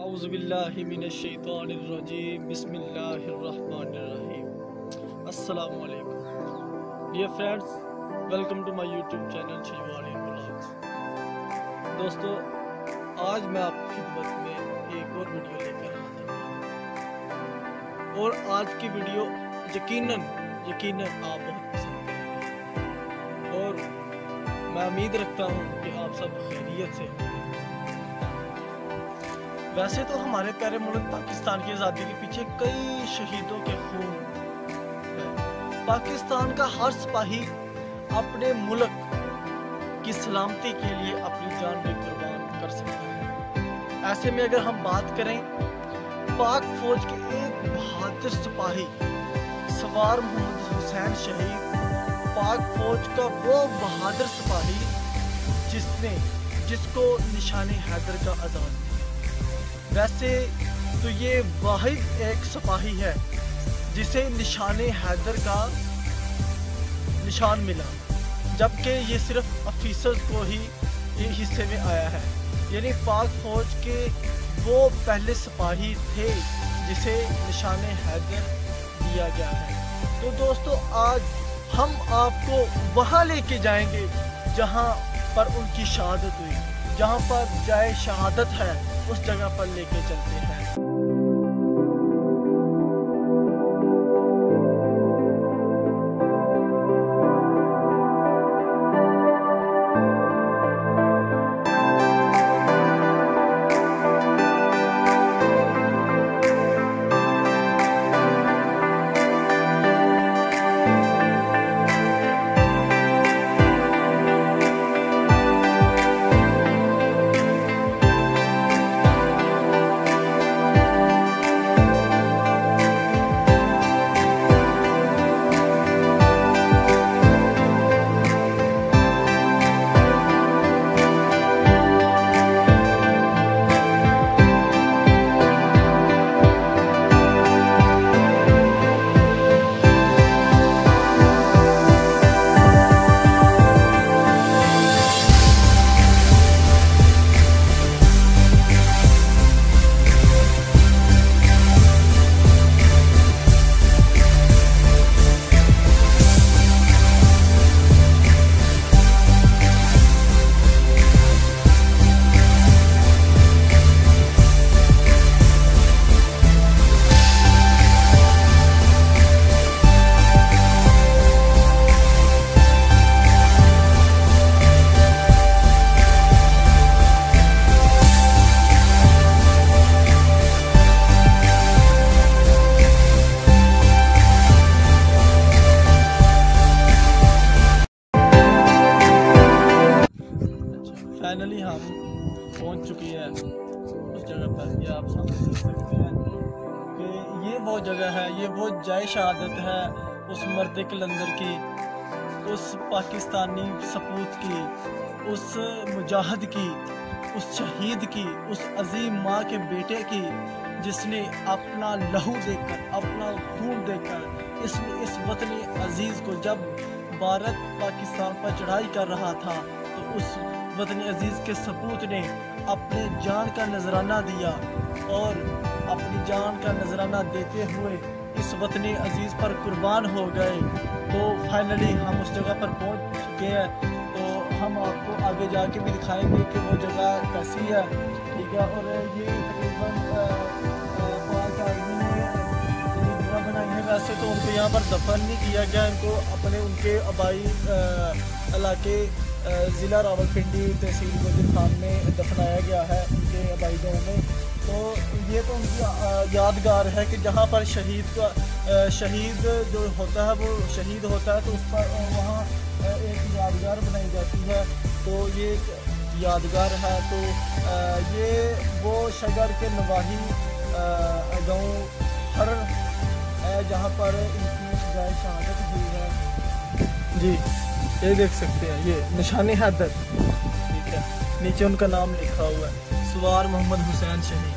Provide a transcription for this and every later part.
औज़ुबिल्लाहिमिनश्शैतानिर्रजीम बिस्मिल्लाहिर्रहमानिर्रहीम। अस्सलामु अलैकुम dear friends, welcome to my YouTube channel Shaivani vlogs. दोस्तों, आज मैं आपकी खिदमत में एक और वीडियो लेकर आया हूं और आज की वीडियो यकीनन आप बहुत पसंद करेंगे और मैं उम्मीद रखता हूं कि आप सब खैरियत से हैं। वैसे तो हमारे प्यारे मुल्क पाकिस्तान की आज़ादी के पीछे कई शहीदों के खून है। पाकिस्तान का हर सिपाही अपने मुल्क की सलामती के लिए अपनी जान भी कुर्बान कर सकता है। ऐसे में अगर हम बात करें पाक फौज के एक बहादुर सिपाही सवार मोहम्मद हुसैन शहीद, पाक फौज का वो बहादुर सिपाही जिसको निशाने हैदर का आज़ाद। वैसे तो ये वाहिद एक सिपाही है जिसे निशाने हैदर का निशान मिला, जबकि ये सिर्फ अफीसर्स को ही ये हिस्से में आया है। यानी पाक फौज के वो पहले सिपाही थे जिसे निशाने हैदर दिया गया है। तो दोस्तों, आज हम आपको वहाँ लेके जाएंगे जहाँ पर उनकी शहादत हुई, जहाँ पर जाए शहादत है उस जगह पर लेके चलते हैं। फाइनली हम पहुंच चुकी है उस जगह पर। ये आप सामने देख सकते हैं कि ये वो जगह है, ये वो जाए शहादत है उस मर्द कलंदर की, उस पाकिस्तानी सपूत की, उस मुजाहिद की, उस शहीद की, उस अजीम माँ के बेटे की, जिसने अपना लहू देकर, अपना खून देकर इस वतनी अजीज़ को, जब भारत पाकिस्तान पर चढ़ाई कर रहा था तो उस वतनी अजीज़ के सपूत ने अपने जान का नजराना दिया और अपनी जान का नजराना देते हुए इस वतनी अजीज़ पर कुर्बान हो गए। तो फाइनली हम उस जगह पर पहुंच चुके हैं। तो हम आपको आगे जाके भी दिखाएंगे कि वो जगह कैसी है, ठीक है। और ये तकरीबन 5 आदमी ने जगह बनाई है। वैसे तो उनको यहाँ पर दफन नहीं किया गया, इनको अपने उनके आबाई इलाके ज़िला रावलपिंडी तहसील गोजिर खान में दफनाया गया है, उनके आबाई गाँव में। तो ये तो उनकी यादगार है कि जहाँ पर शहीद जो होता है वो शहीद होता है तो उस पर वहाँ एक यादगार बनाई जाती है। तो ये एक यादगार है। तो ये वो शगर के नवाही गाँव हर है जहाँ पर इनकी जाए शहादत हुई है। जी, ये देख सकते हैं, ये निशाने हैदर, ठीक है। नीचे उनका नाम लिखा हुआ है, सवार मोहम्मद हुसैन शहीद,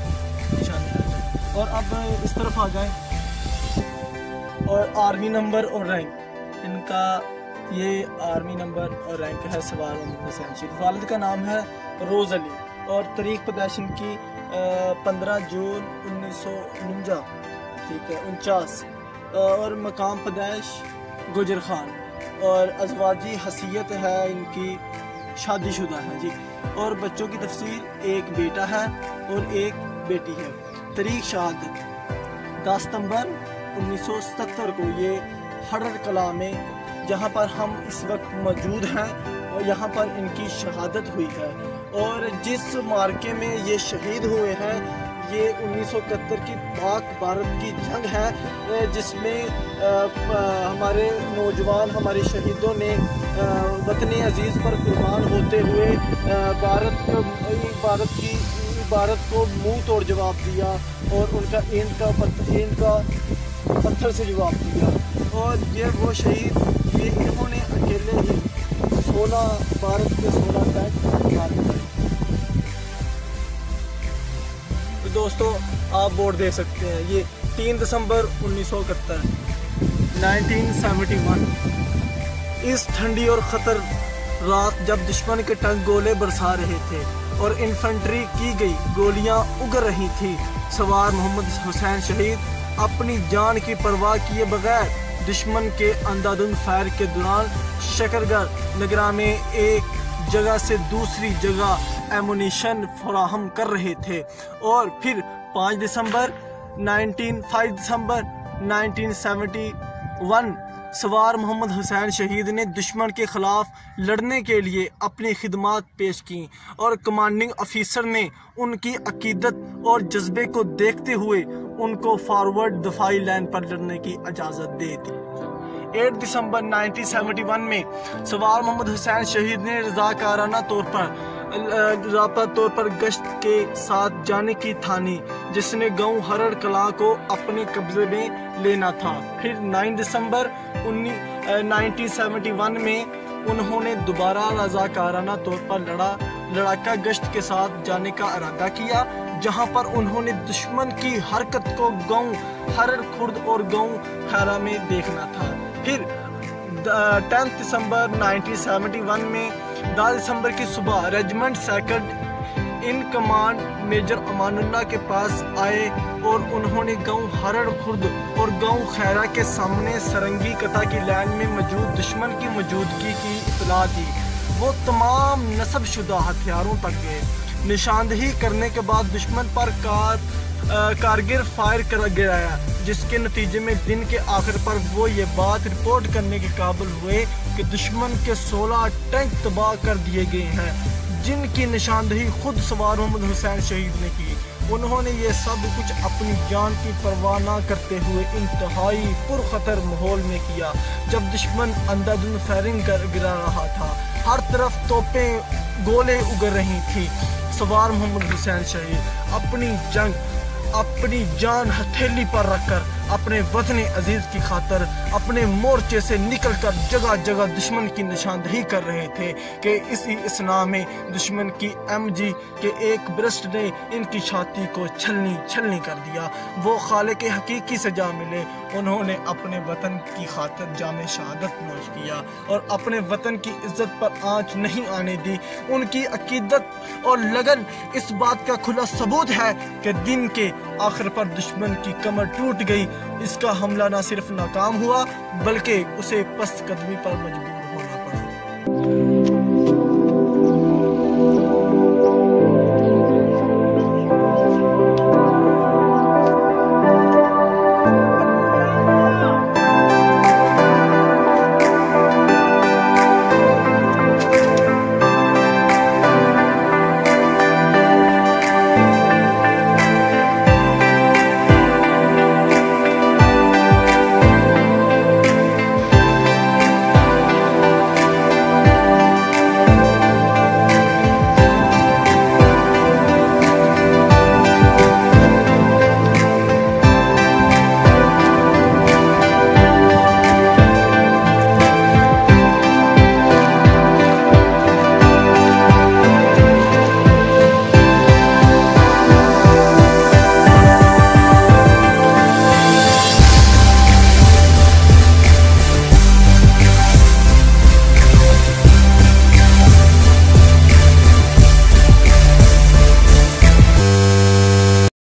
निशाने हैदर। और अब इस तरफ आ जाएं और आर्मी नंबर और रैंक इनका ये आर्मी नंबर और रैंक है सवार मोहम्मद हुसैन शहीद। वालिद का नाम है रोज़ अली और तारीख पैदाइश इनकी 15 जून 1949, ठीक है 49, और मकाम पैदाइश गुजर खान, और अजवाजी हैसियत है इनकी शादीशुदा है जी। और बच्चों की तफसील एक बेटा है और एक बेटी है। तारीख शहादत 10 सितंबर 1977 को ये हरर कला में, जहाँ पर हम इस वक्त मौजूद हैं, और यहाँ पर इनकी शहादत हुई है। और जिस मार्के में ये शहीद हुए हैं ये 1971 की पाक भारत की जंग है, जिसमें हमारे नौजवान, हमारे शहीदों ने वतन अजीज़ पर कुर्बान होते हुए भारत को मुंह तोड़ जवाब दिया और उनका ईंट का पत्थर से जवाब दिया। और ये वो शहीद, ये इन्होंने अकेले ही 16 भारत के 16 टैंक मारे। तो दोस्तों आप बोर्ड देख सकते हैं, ये 3 दिसंबर 1971 1971, इस ठंडी और ख़तर रात जब दुश्मन के टंक गोले बरसा रहे थे और इन्फेंट्री की गई गोलियां उगर रही थी, सवार मोहम्मद हुसैन शहीद अपनी जान की परवाह किए बगैर दुश्मन के अंधाधुंध फायर के दौरान शकरगढ़ नगरा में एक जगह से दूसरी जगह एमुनिशन फराहम कर रहे थे। और फिर 5 दिसंबर 1971 सवार मोहम्मद हुसैन शहीद ने दुश्मन के खिलाफ लड़ने के लिए अपनी खिदमात पेश की और कमांडिंग अफीसर ने उनकी अकीदत और जज्बे को देखते हुए उनको फॉरवर्ड दफाई लाइन पर लड़ने की इजाज़त दे दी। 8 दिसंबर 1971 में सवार मोहम्मद हुसैन शहीद ने रज़ाकाराना तौर पर गश्त के साथ जाने की ठानी, जिसने गांव हरड़ कला को अपने कब्जे में लेना था। फिर 9 दिसंबर 1971 में उन्होंने दोबारा रज़ाकाराना तौर पर लड़ाका गश्त के साथ जाने का इरादा किया, जहां पर उन्होंने दुश्मन की हरकत को गांव हरड़ खुर्द और गांव खैरा में देखना था। फिर 10 दिसंबर 1971 में 10 दिसंबर की सुबह regiment second in command major Amanullah के पास आए और उन्होंने गांव हरड़ खुर्द और गांव खैरा के सामने सरंगी कता की लाइन में मौजूद दुश्मन की मौजूदगी की इत्तला दी। वो तमाम नस्बशुदा हथियारों तक गए। निशानदेही करने के बाद दुश्मन पर कारगिर फायर कर गिराया, जिसके नतीजे में दिन के आखिर पर वो ये बात रिपोर्ट करने के काबिल हुए कि दुश्मन के 16 टैंक तबाह कर दिए गए हैं, जिनकी निशानदेही खुद सवार मोहम्मद हुसैन शहीद ने की। उन्होंने ये सब कुछ अपनी जान की परवाह न करते हुए इंतहाई पुरखतर माहौल में किया, जब दुश्मन अंधाधुंध फायरिंग कर गिरा रहा था। हर तरफ तोपें गोले उगर रही थी। सवार मोहम्मद हुसैन शहीद अपनी जान हथेली पर रखकर अपने वतन अजीज की खातर अपने मोर्चे से निकलकर जगह जगह दुश्मन की निशानदेही कर रहे थे कि इसी इसना में दुश्मन की MG के एक ब्रस्ट ने इनकी छाती को छलनी कर दिया। वो खाले के हकीकी सजा मिले। उन्होंने अपने वतन की खातर जामे शहादत नोश किया और अपने वतन की इज्जत पर आंच नहीं आने दी। उनकी अकीदत और लगन इस बात का खुला सबूत है कि दिन के आखिर पर दुश्मन की कमर टूट गई। इसका हमला न सिर्फ नाकाम हुआ बल्कि उसे पस्त कदमी पर मजबूर